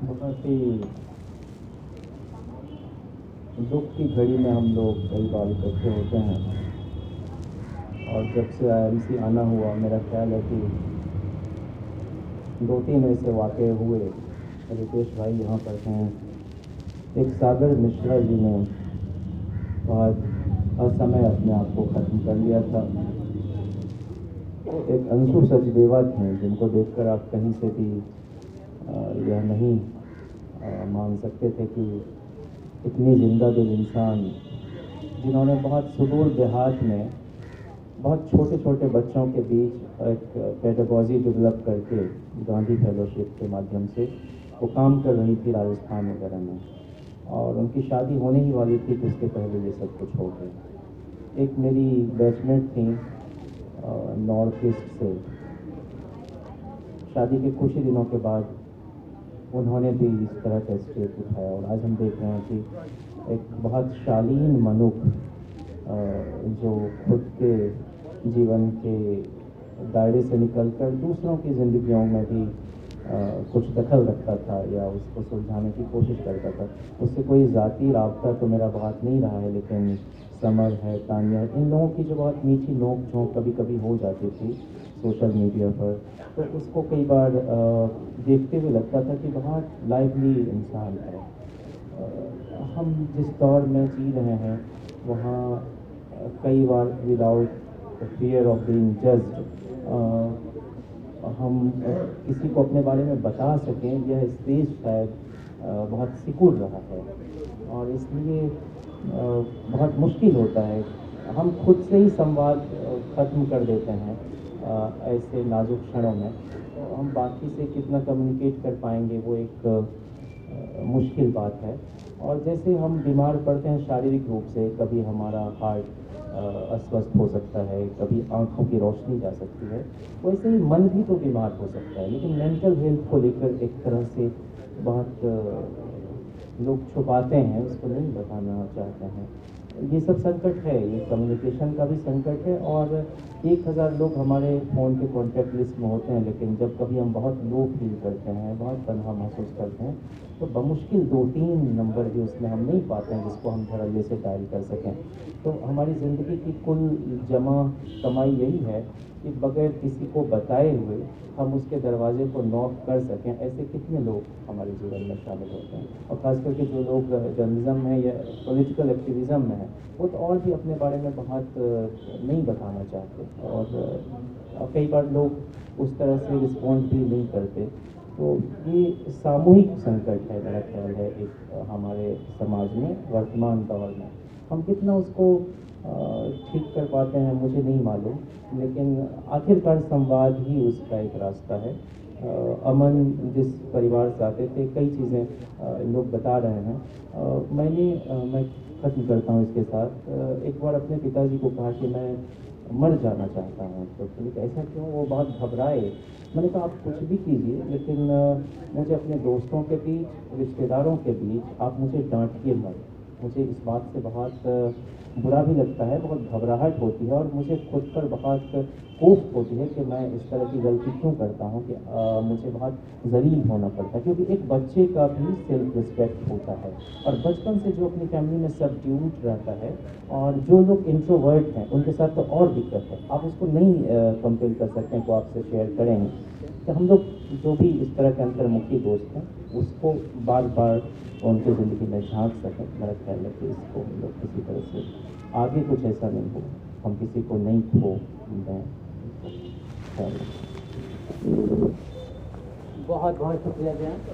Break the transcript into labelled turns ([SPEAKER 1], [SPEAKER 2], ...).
[SPEAKER 1] बहुत ही दुख की घड़ी में हम लोग कई बार इकट्ठे होते हैं और जब से आईएमसी आना हुआ मेरा ख्याल है कि 2-3 ऐसे वाक़े हुए। रितेश भाई यहाँ पर हैं, एक सागर मिश्रा जी ने बहुत असमय अपने आप को ख़त्म कर लिया था। एक अंशु सचदेवा थे जिनको देखकर आप कहीं से भी यह नहीं मान सकते थे कि इतनी जिंदा दिल इंसान, जिन्होंने बहुत सुदूर देहात में बहुत छोटे छोटे बच्चों के बीच एक पेडागॉजी डेवलप करके गांधी फेलोशिप के माध्यम से वो काम कर रही थी राजस्थान वगैरह में, और उनकी शादी होने ही वाली थी कि उसके पहले ये सब कुछ हो गया। एक मेरी बैचमेट थी नॉर्थ ईस्ट से, शादी के कुछ ही दिनों के बाद उन्होंने भी इस तरह का स्टेप उठाया और आज हम देख रहे हैं कि एक बहुत शालीन मनुष्य जो खुद के जीवन के दायरे से निकलकर दूसरों की ज़िंदगियों में भी कुछ दखल रखता था या उसको सुलझाने की कोशिश करता था। उससे कोई ज़ाती राब्ता तो मेरा बहुत नहीं रहा है, लेकिन समर है, तानिया, इन लोगों की जो बहुत मीठी नोक झोंक कभी कभी हो जाती थी सोशल मीडिया पर, तो उसको कई बार देखते हुए लगता था कि बहुत लाइवली इंसान है। हम जिस दौर में जी रहे हैं वहाँ कई बार without fear of being judged हम किसी को अपने बारे में बता सकें, यह स्पेस शायद बहुत सिकुड़ रहा है और इसलिए बहुत मुश्किल होता है। हम खुद से ही संवाद ख़त्म कर देते हैं ऐसे नाजुक क्षणों में, तो हम बाकी से कितना कम्युनिकेट कर पाएंगे वो एक मुश्किल बात है। और जैसे हम बीमार पड़ते हैं शारीरिक रूप से, कभी हमारा हार्ट अस्वस्थ हो सकता है, कभी आंखों की रोशनी जा सकती है, वैसे ही मन भी तो बीमार हो सकता है। लेकिन मेंटल हेल्थ को लेकर एक तरह से बहुत लोग छुपाते हैं, उसको नहीं बताना चाहते हैं। ये सब संकट है, ये कम्युनिकेशन का भी संकट है। और 1000 लोग हमारे फ़ोन के कॉन्टैक्ट लिस्ट में होते हैं, लेकिन जब कभी हम बहुत लो फील करते हैं, बहुत तन्हा महसूस करते हैं, तो बमुश्किल 2-3 नंबर भी उसमें हम नहीं पाते हैं जिसको हम धड़ल्ले से डायल कर सकें। तो हमारी ज़िंदगी की कुल जमा कमाई यही है कि बगैर किसी को बताए हुए हम उसके दरवाजे को नॉक कर सकें। ऐसे कितने लोग हमारे जीवन में शामिल होते हैं, और ख़ास करके जो लोग जर्नलिज्म में या पॉलिटिकल एक्टिविज़म में हैं, वो तो और भी अपने बारे में बहुत नहीं बताना चाहते, और कई बार लोग उस तरह से रिस्पॉन्ड भी नहीं करते। तो ये सामूहिक संकट है मेरा ख्याल है एक हमारे समाज में वर्तमान दौर में। हम कितना उसको ठीक कर पाते हैं मुझे नहीं मालूम, लेकिन आखिरकार संवाद ही उसका एक रास्ता है। अमन जिस परिवार से आते थे, कई चीज़ें लोग बता रहे हैं। मैं ख़त्म करता हूँ इसके साथ। एक बार अपने पिताजी को कहा कि मैं मर जाना चाहता हूँ, तो बोले ऐसा क्यों? वो बहुत घबराए। मैंने कहा आप कुछ भी कीजिए, लेकिन मुझे अपने दोस्तों के बीच, रिश्तेदारों के बीच आप मुझे डांटिए मत। मुझे इस बात से बहुत बुरा भी लगता है, बहुत घबराहट होती है और मुझे खुद पर बहुत कोफ्त होती है कि मैं इस तरह की गलती क्यों करता हूँ कि मुझे बहुत ज़लील होना पड़ता है। क्योंकि एक बच्चे का भी सेल्फ रिस्पेक्ट होता है, और बचपन से जो अपनी फैमिली में सबड्यूट रहता है, और जो लोग इंट्रोवर्ट हैं उनके साथ तो और दिक्कत है। आप उसको नहीं कंपेल कर सकते हैं, को आपसे शेयर करेंगे। तो हम लोग जो भी इस तरह के अंतर्मुखी दोस्त हैं उसको बार बार उनकी ज़िंदगी में झांक सकें। मेरा ख्याल है कि इसको हम लोग किसी तरह से आगे कुछ ऐसा नहीं हो, हम किसी को नहीं खो दें।
[SPEAKER 2] बहुत बहुत शुक्रिया जयंत।